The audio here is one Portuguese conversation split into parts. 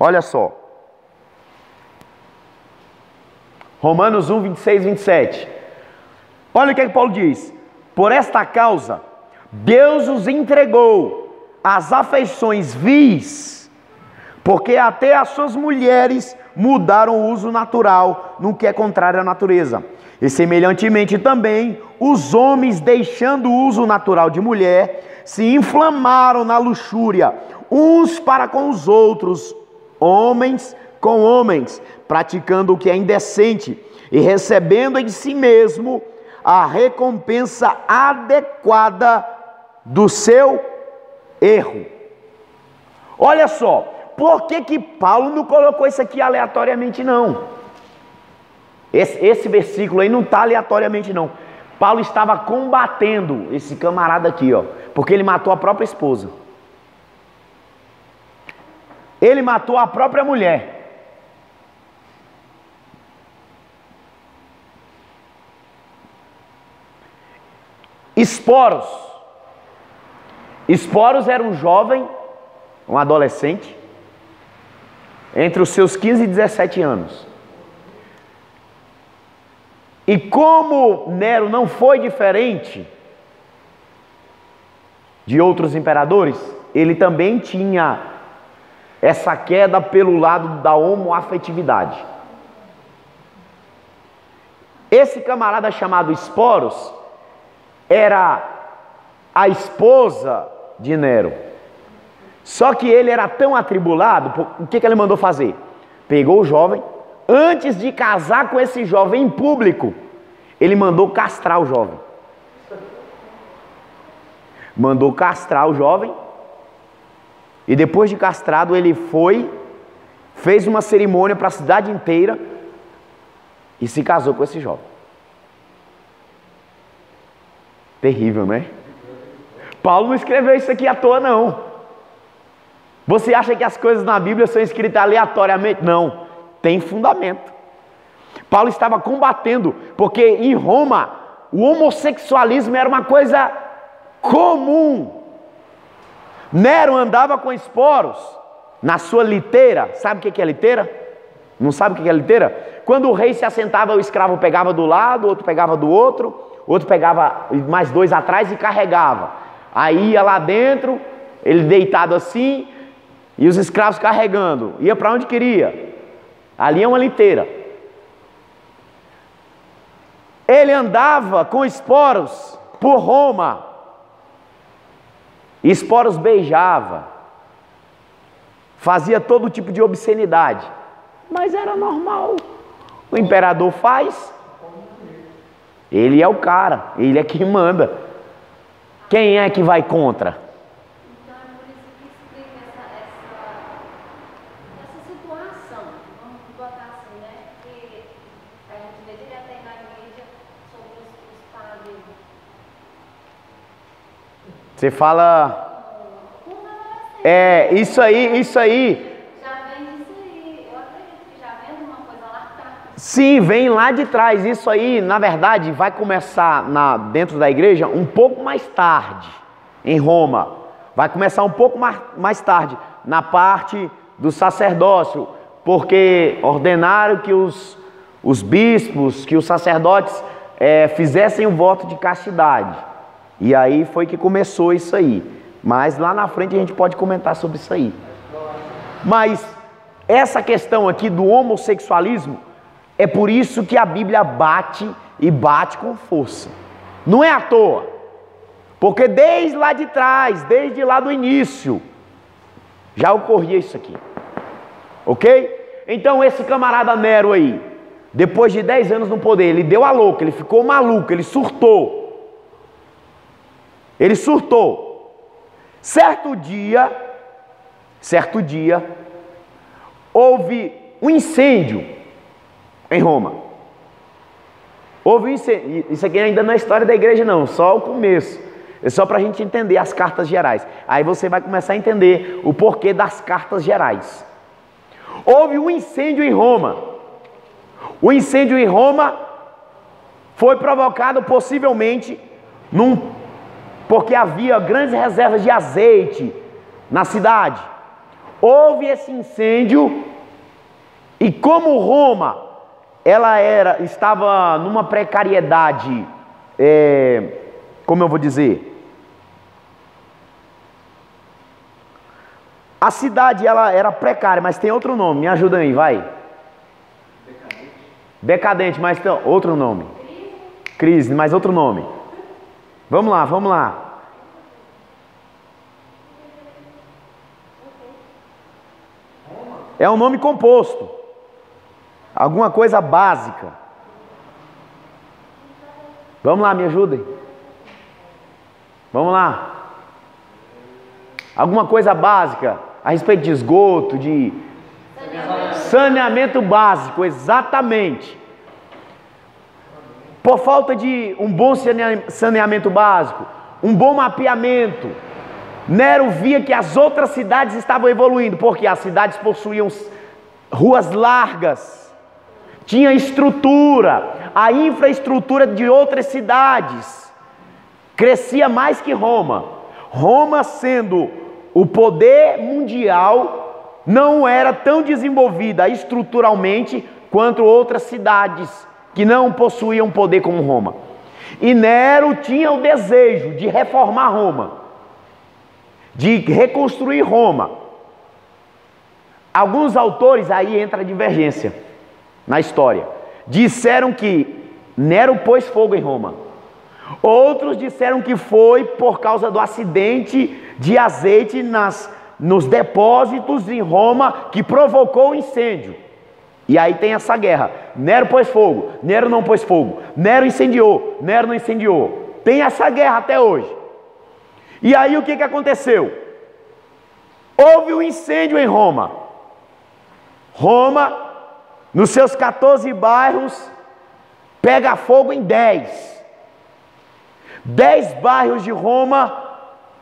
Olha só. Romanos 1, 26, 27. Olha o que Paulo diz. Por esta causa, Deus os entregou às afeições vis, porque até as suas mulheres mudaram o uso natural, no que é contrário à natureza. E semelhantemente também, os homens, deixando o uso natural de mulher, se inflamaram na luxúria, uns para com os outros, homens com homens, praticando o que é indecente, e recebendo em si mesmo a recompensa adequada do seu erro. Olha só, por que Paulo não colocou isso aqui aleatoriamente não? Esse versículo aí não está aleatoriamente não. Paulo estava combatendo esse camarada aqui, ó, porque ele matou a própria esposa. Ele matou a própria mulher. Esporos era um jovem, um adolescente, entre os seus 15 e 17 anos. E como Nero não foi diferente de outros imperadores, ele também tinha essa queda pelo lado da homoafetividade. Esse camarada chamado Esporos era a esposa de Nero. Só que ele era tão atribulado, o que ele mandou fazer? Pegou o jovem, antes de casar com esse jovem em público, ele mandou castrar o jovem. Mandou castrar o jovem, e depois de castrado ele fez uma cerimônia para a cidade inteira e se casou com esse jovem. Terrível, né? Paulo não escreveu isso aqui à toa não. Você acha que as coisas na Bíblia são escritas aleatoriamente? Não, tem fundamento. Paulo estava combatendo, porque em Roma o homossexualismo era uma coisa comum. Nero andava com Esporos na sua liteira. Sabe o que é liteira? Não sabe o que é liteira? Quando o rei se assentava, o escravo pegava do lado, o outro pegava do outro, o outro pegava mais dois atrás e carregava. Aí ia lá dentro, ele deitado assim, e os escravos carregando. Ia para onde queria. Ali é uma liteira. Ele andava com Esporos por Roma. Esporos beijava, fazia todo tipo de obscenidade, mas era normal. O imperador faz, ele é o cara, ele é quem manda. Quem é que vai contra? Então é por isso que explica essa situação, vamos botar assim, né? Que a gente vê direto na igreja sobre os padres. Você fala, isso aí. Já vem disso aí, eu acredito que já vem uma coisa lá atrás. Sim, vem lá de trás. Isso aí, na verdade, vai começar dentro da igreja um pouco mais tarde, em Roma. Vai começar um pouco mais tarde, na parte do sacerdócio, porque ordenaram que os bispos, que os sacerdotes fizessem o voto de castidade. E aí foi que começou isso aí. Mas lá na frente a gente pode comentar sobre isso aí. Mas essa questão aqui do homossexualismo, é por isso que a Bíblia bate e bate com força. Não é à toa. Porque desde lá de trás, desde lá do início, já ocorria isso aqui. Ok? Então esse camarada Nero aí, depois de 10 anos no poder, ele deu a louca, ele ficou maluco, ele surtou. Ele surtou. Certo dia, houve um incêndio em Roma. Houve um incêndio. Isso aqui ainda não é história da igreja não, só o começo. É só para a gente entender as cartas gerais. Aí você vai começar a entender o porquê das cartas gerais. Houve um incêndio em Roma. O incêndio em Roma foi provocado possivelmente porque havia grandes reservas de azeite na cidade. houve esse incêndio, e como Roma, estava numa precariedade, como eu vou dizer, a cidade ela era precária, mas tem outro nome, me ajuda aí, vai. Decadente, mas tem outro nome. Crise, mas outro nome. Vamos lá, vamos lá. É um nome composto. Alguma coisa básica. Vamos lá, me ajudem. Vamos lá. Alguma coisa básica a respeito de esgoto, de saneamento básico, exatamente. Por falta de um bom saneamento básico, um bom mapeamento, Nero via que as outras cidades estavam evoluindo, porque as cidades possuíam ruas largas, tinha estrutura, a infraestrutura de outras cidades crescia mais que Roma. Roma, sendo o poder mundial, não era tão desenvolvida estruturalmente quanto outras cidades que não possuíam poder como Roma. E Nero tinha o desejo de reformar Roma, de reconstruir Roma. Alguns autores, aí entra a divergência na história, disseram que Nero pôs fogo em Roma. Outros disseram que foi por causa do acidente de azeite nos depósitos em Roma que provocou o incêndio. E aí tem essa guerra. Nero pôs fogo, Nero não pôs fogo. Nero incendiou, Nero não incendiou. Tem essa guerra até hoje. E aí o que aconteceu? Houve um incêndio em Roma. Roma, nos seus 14 bairros, pega fogo em 10. 10 bairros de Roma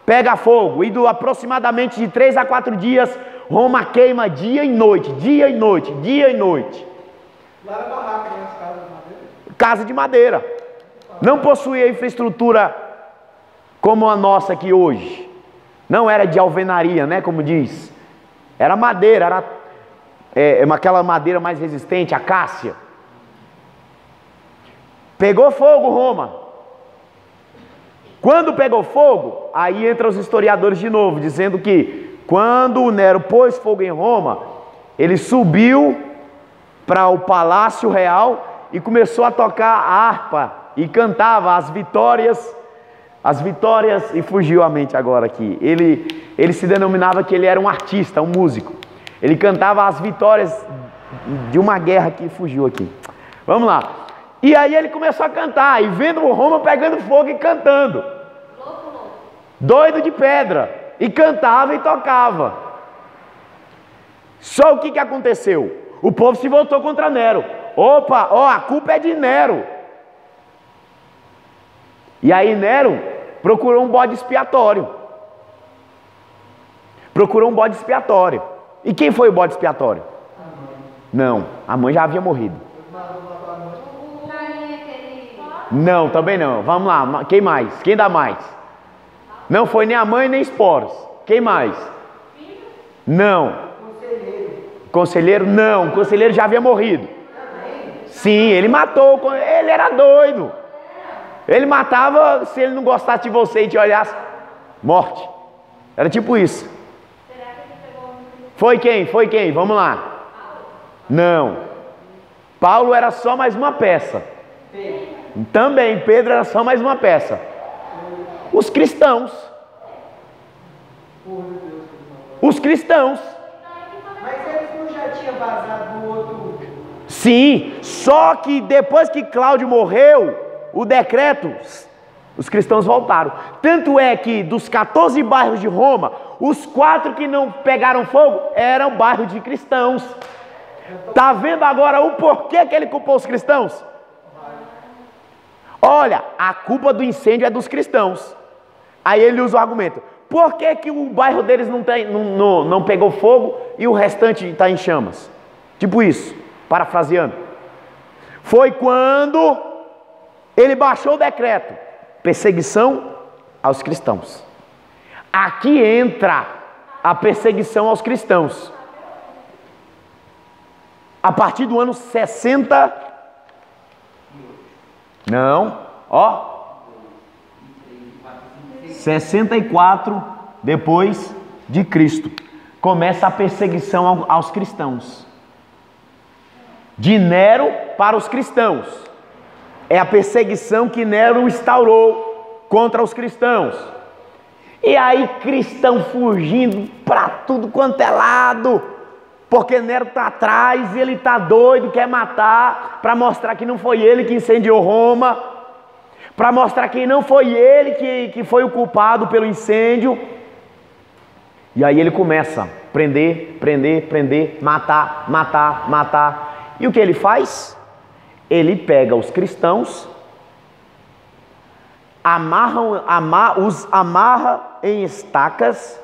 pega fogo. E aproximadamente de 3 a 4 dias, Roma queima dia e noite, dia e noite, dia e noite. Lá era barraca, né? As casas de madeira. Casa de madeira. Não possuía infraestrutura como a nossa aqui hoje. Não era de alvenaria, né? Como diz. Era madeira, era aquela madeira mais resistente, acácia. Pegou fogo Roma. Quando pegou fogo, aí entram os historiadores de novo, dizendo que quando o Nero pôs fogo em Roma, ele subiu para o palácio real e começou a tocar a harpa e cantava as vitórias, e fugiu a mente agora aqui. Ele se denominava que ele era um artista, um músico. Ele cantava as vitórias de uma guerra que fugiu aqui. Vamos lá. E aí ele começou a cantar, e vendo o Roma pegando fogo e cantando. Doido de pedra. E cantava e tocava. Só o que aconteceu? O povo se voltou contra Nero. Opa, a culpa é de Nero. E aí Nero procurou um bode expiatório. E quem foi o bode expiatório? Não, a mãe já havia morrido. Não, também não. Vamos lá, quem mais? Quem dá mais? Não foi nem a mãe nem esporos. Quem mais? Não. Conselheiro? Não, o conselheiro já havia morrido. Sim, ele matou, ele era doido. Ele matava se ele não gostasse de você e te olhasse. Morte. Era tipo isso. Foi quem? Vamos lá. Não. Paulo era só mais uma peça. Também, Pedro era só mais uma peça. Os cristãos. Mas eles não já tinham vazado do outro? Sim, só que depois que Cláudio morreu, o decreto, os cristãos voltaram. Tanto é que dos 14 bairros de Roma, os 4 que não pegaram fogo eram bairros de cristãos. Está vendo agora o porquê que ele culpou os cristãos? Olha, a culpa do incêndio é dos cristãos. Aí ele usa o argumento: por que o bairro deles não pegou fogo e o restante está em chamas? Tipo isso, parafraseando. Foi quando ele baixou o decreto: perseguição aos cristãos. Aqui entra a perseguição aos cristãos. A partir do ano 60... Não, ó. 64 depois de Cristo. Começa a perseguição aos cristãos. De Nero para os cristãos. É a perseguição que Nero instaurou contra os cristãos. E aí cristão fugindo para tudo quanto é lado, porque Nero está atrás, ele está doido, quer matar, para mostrar que não foi ele que incendiou Roma, para mostrar que não foi ele que foi o culpado pelo incêndio. E aí ele começa a prender, matar. E o que ele faz? Ele pega os cristãos, os amarra em estacas,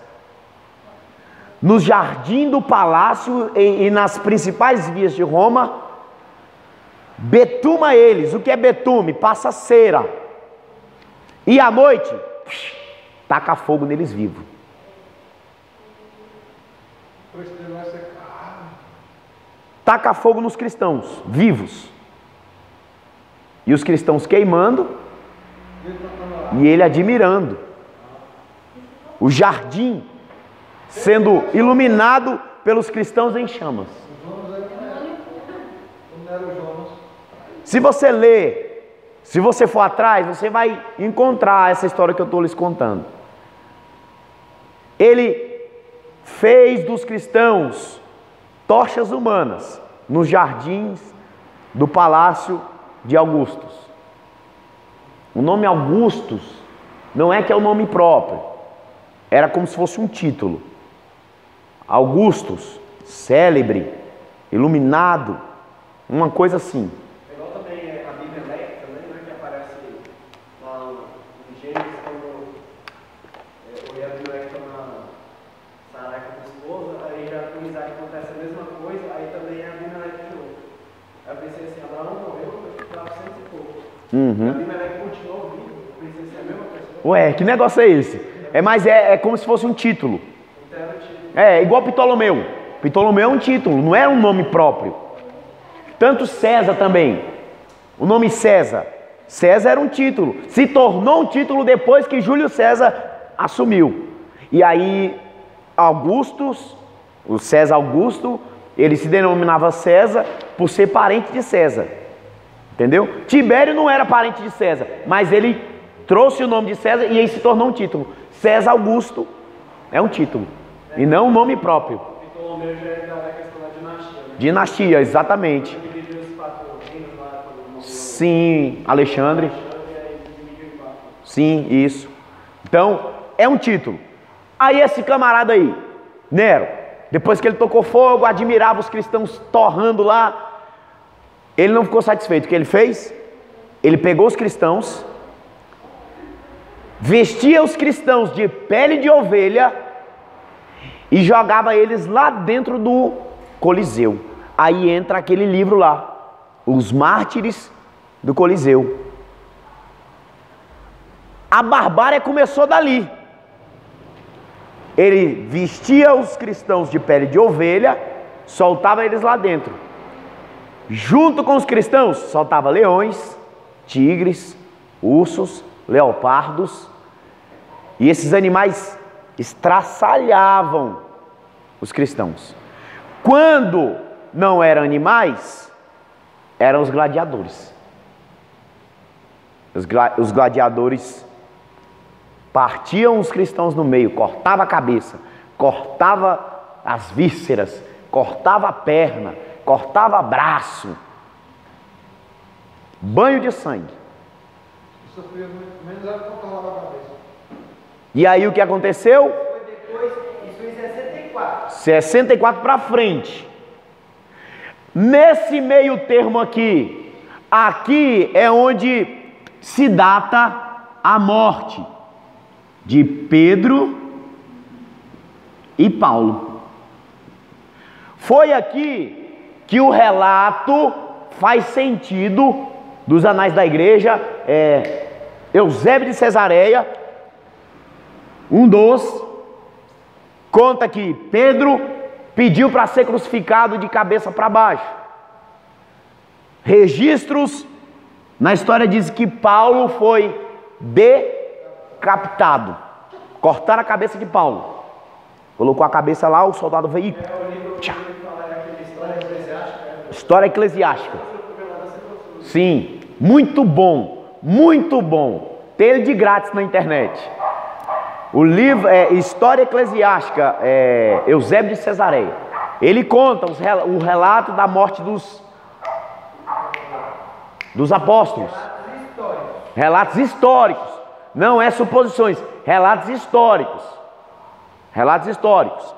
no jardim do palácio e nas principais vias de Roma, betuma eles. O que é betume? Passa cera. E à noite, taca fogo neles vivos. Taca fogo nos cristãos vivos. E os cristãos queimando e ele admirando. O jardim sendo iluminado pelos cristãos em chamas. Se você ler, se você for atrás, você vai encontrar essa história que eu estou lhes contando. Ele fez dos cristãos tochas humanas nos jardins do palácio de Augustus. O nome Augustus não é que é o nome próprio, era como se fosse um título. Augustus, célebre, iluminado, uma coisa assim. Igual também a Abimeleque também, né, que aparece lá em Gênesis, quando o rei Abimeleque toma Sarai como esposa, aí já com Isaac acontece a mesma coisa, aí também é Abimeleque de novo. Aí eu pensei assim, Abraão morreu, foi 400 e pouco. Abimeleque continuou vivo, eu pensei assim, é a mesma pessoa. Ué, que negócio é esse? Mas é como se fosse um título. É igual Ptolomeu. Ptolomeu é um título, não é um nome próprio. Tanto César também. O nome César. César era um título. Se tornou um título depois que Júlio César assumiu. E aí Augustus, o César Augusto, ele se denominava César por ser parente de César. Entendeu? Tibério não era parente de César, mas ele trouxe o nome de César e aí se tornou um título. César Augusto é um título e não um nome próprio. Ptolomeu já é da questão da dinastia, né? Dinastia, exatamente. Sim, Alexandre. Sim, isso. Então, é um título. Aí esse camarada aí, Nero, depois que ele tocou fogo, admirava os cristãos torrando lá, ele não ficou satisfeito. O que ele fez? Ele pegou os cristãos, vestia os cristãos de pele de ovelha e jogava eles lá dentro do Coliseu. Aí entra aquele livro lá, Os Mártires do Coliseu. A barbárie começou dali. Ele vestia os cristãos de pele de ovelha, soltava eles lá dentro. Junto com os cristãos, soltava leões, tigres, ursos, leopardos. E esses animais estraçalhavam os cristãos. Quando não eram animais, eram os gladiadores. Os gladiadores partiam os cristãos no meio, cortava a cabeça, cortava as vísceras, cortava a perna, cortava braço. Banho de sangue. Sofria menos era cortava a cabeça. E aí o que aconteceu? Foi depois, isso em 64. 64 para frente. Nesse meio termo aqui é onde se data a morte de Pedro e Paulo. Foi aqui que o relato faz sentido dos anais da igreja. Eusébio de Cesareia, um dos conta que Pedro pediu para ser crucificado de cabeça para baixo. Registros na história diz que Paulo foi decapitado. Cortaram a cabeça de Paulo. Colocou a cabeça lá, o soldado veio e... História eclesiástica. Sim, muito bom, muito bom. Tem ele de grátis na internet. O livro é História Eclesiástica, Eusébio de Cesareia. Ele conta o relato da morte dos apóstolos. Relatos históricos. Não é suposições, relatos históricos. Relatos históricos.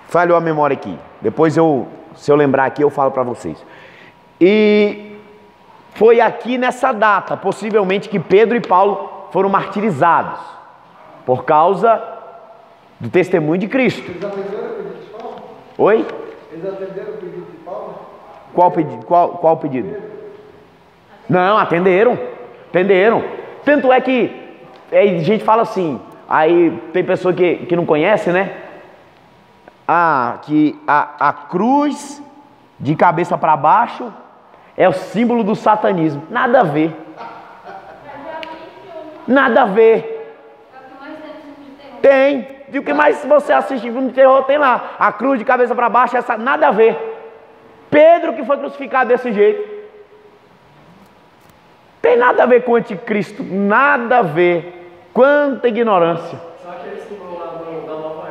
Falhou a memória aqui. Depois se eu lembrar aqui, eu falo para vocês. E foi aqui nessa data, possivelmente, que Pedro e Paulo foram martirizados por causa do testemunho de Cristo. Eles atenderam o pedido de Paulo? Oi? Eles atenderam o pedido de Paulo? Qual pedido? Qual pedido? Não, atenderam. Tanto é que a gente fala assim, aí tem pessoa que não conhece, né? Que a cruz de cabeça para baixo é o símbolo do satanismo. Nada a ver. Nada a ver. Tem. E o que mais você assiste filme de terror tem lá. A cruz de cabeça para baixo, nada a ver. Pedro que foi crucificado desse jeito. Tem nada a ver com o anticristo. Nada a ver. Quanta ignorância. Só aquele símbolo lá da nova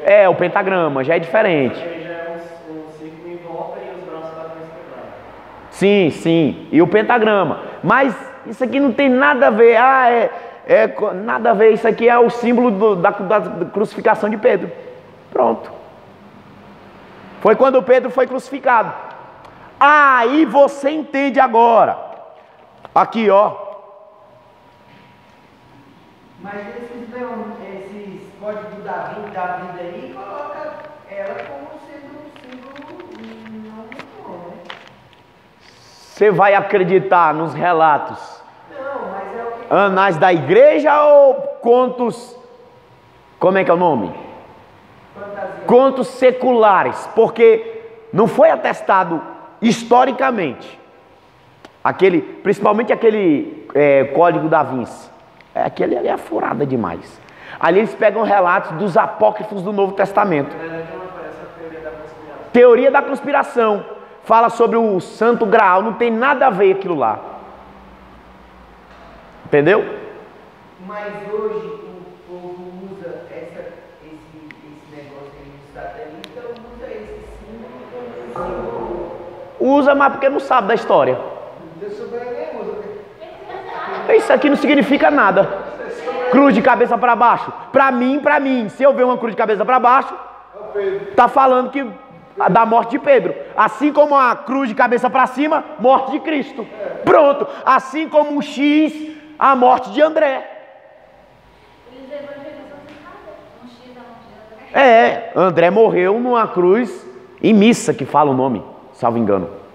era. O pentagrama, já é diferente. Ele já é um círculo em volta e os braços da cruz quebrados. Sim. E o pentagrama. Mas isso aqui não tem nada a ver. Nada a ver. Isso aqui é o símbolo da crucificação de Pedro. Pronto. Foi quando Pedro foi crucificado. Aí você entende agora. Aqui, ó. Mas esses códigos da vida aí, coloca ela como sendo um símbolo não muito bom, né? Você vai acreditar nos relatos Não, mas é o que... anais da igreja ou contos... Como é que é o nome? Fantasia. Contos seculares. Porque não foi atestado historicamente. Principalmente aquele Código da Vinci. Aquele ali é furada demais. Ali eles pegam relatos dos apócrifos do Novo Testamento. Na verdade, não aparece a teoria da conspiração. Teoria da conspiração. Fala sobre o Santo Graal. Não tem nada a ver aquilo lá. Entendeu? Mas hoje o povo usa esse negócio aí do satanista, usa esse símbolo como símbolo. Usa, mas porque não sabe da história. Isso aqui não significa nada. Cruz de cabeça para baixo. Para mim, se eu ver uma cruz de cabeça para baixo, tá falando que da morte de Pedro. Assim como a cruz de cabeça para cima, morte de Cristo. Pronto. Assim como um X, a morte de André. Eles evangelizam sem saber. Um X da morte de André. André morreu numa cruz em missa, que fala o nome, salvo engano.